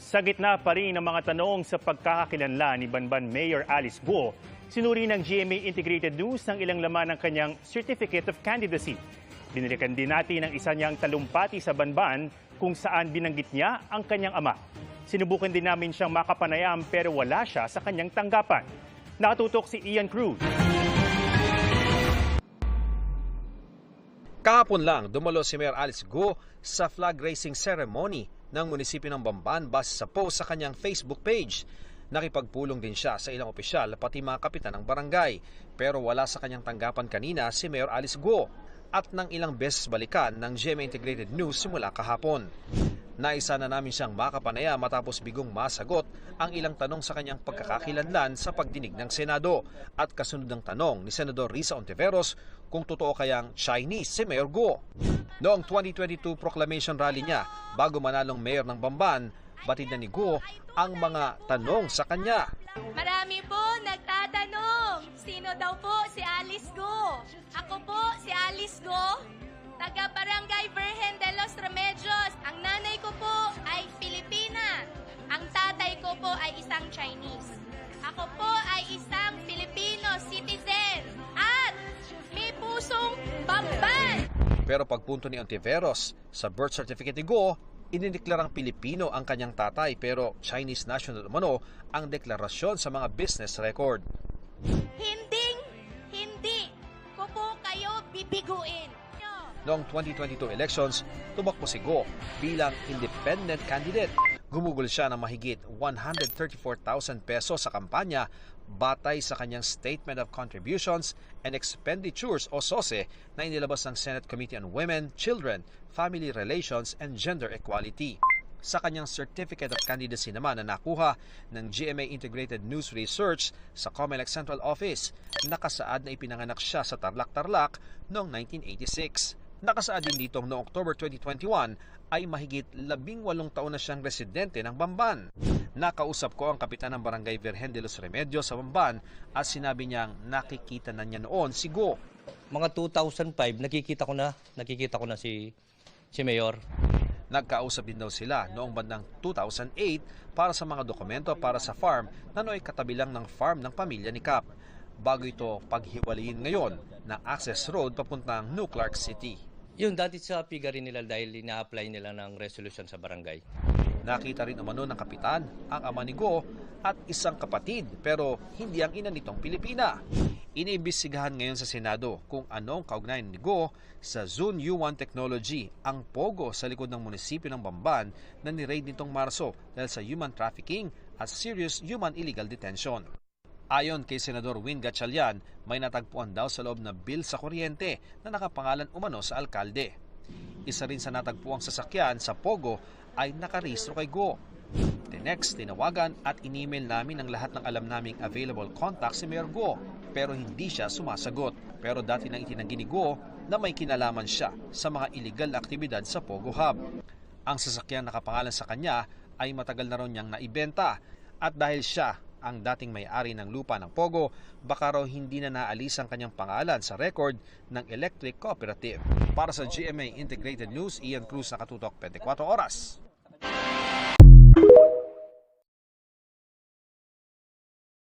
Sa gitna pa rin ng mga tanong sa pagkakakilanlan ni Banban Mayor Alice Guo, sinuri ng GMA Integrated News ng ilang laman ng kanyang Certificate of Candidacy. Binilikan din natin ang isa niyang talumpati sa Banban kung saan binanggit niya ang kanyang ama. Sinubukan din namin siyang makapanayam pero wala siya sa kanyang tanggapan. Nakatutok si Ian Cruz. Kahapon lang, dumalo si Mayor Alice Guo sa flag raising ceremony ng munisipyo ng Bamban base sa post sa kanyang Facebook page. Nakipagpulong din siya sa ilang opisyal pati mga kapitan ng barangay, pero wala sa kanyang tanggapan kanina si Mayor Alice Guo at nang ilang beses balikan ng GMA Integrated News simula kahapon. Naisa na namin siyang makapanaya matapos bigong masagot ang ilang tanong sa kanyang pagkakakilanlan sa pagdinig ng Senado at kasunod ng tanong ni Senador Risa Ontiveros kung totoo kayang Chinese si Mayor Guo. Noong 2022 proclamation rally niya bago manalong mayor ng Bamban, batid na ni Guo ang mga tanong sa kanya. Marami po nagtatanong, sino daw po si Alice Guo? Ako po si Alice Guo, taga Barangay Virgen de los Remedios. Ang nanay ko po ay Pilipina. Ang tatay ko po ay isang Chinese. Ako po ay isang Filipino citizen at may pusong Bamban. Pero pagpunto ni Ontiveros sa birth certificate ni Guo, idineklarang Pilipino ang kanyang tatay pero Chinese national umano ang deklarasyon sa mga business record. Hindi ko po kayo bibiguin. Noong 2022 elections, tumakbo si Guo bilang independent candidate. Gumugol siya ng mahigit 134,000 pesos sa kampanya batay sa kanyang Statement of Contributions and Expenditures o SOSE na inilabas ng Senate Committee on Women, Children, Family Relations and Gender Equality. Sa kanyang Certificate of Candidacy naman na nakuha ng GMA Integrated News Research sa COMELEC Central Office, nakasaad na ipinanganak siya sa Tarlac-Tarlac noong 1986. Nakasaad din dito noong October 2021 ay mahigit 18 taon na siyang residente ng Bamban. Nakausap ko ang kapitan ng Barangay Virgen de los Remedios sa Bamban at sinabi niyang nakikita na niya noon si Guo. Mga 2005 nakikita ko na si Mayor. Nagkausap din daw sila noong bandang 2008 para sa mga dokumento para sa farm na nooy katabi lang ng farm ng pamilya ni Cap. Bago ito paghiwalayin ngayon na access road papuntang New Clark City. Yung dati sa figure nila dahil ina-apply nila ng resolution sa barangay. Nakita rin umano ng kapitan ang ama ni Guo at isang kapatid pero hindi ang ina nitong Pilipina. Iniimbestigahan ngayon sa Senado kung anong kaugnayan ni Guo sa Zune U1 Technology, ang pogo sa likod ng munisipyo ng Bamban na ni-raid nitong Marso dahil sa human trafficking at serious human illegal detention. Ayon kay Senador Win Gatchalian, may natagpuan daw sa loob na bill sa kuryente na nakapangalan umano sa alkalde. Isa rin sa natagpuang sasakyan sa pogo ay nakarehistro kay Guo. Tinext, tinawagan at in-email namin ang lahat ng alam naming available contact si Mayor Guo pero hindi siya sumasagot. Pero dati nang itinanggi ni Guo na may kinalaman siya sa mga illegal na aktibidad sa Pogo Hub. Ang sasakyan nakapangalan sa kanya ay matagal na ron niyang naibenta at dahil siya ang dating may-ari ng lupa ng Pogo, baka raw hindi na naalis ang kanyang pangalan sa record ng Electric Cooperative. Para sa GMA Integrated News, Ian Cruz, nakatutok 24 oras.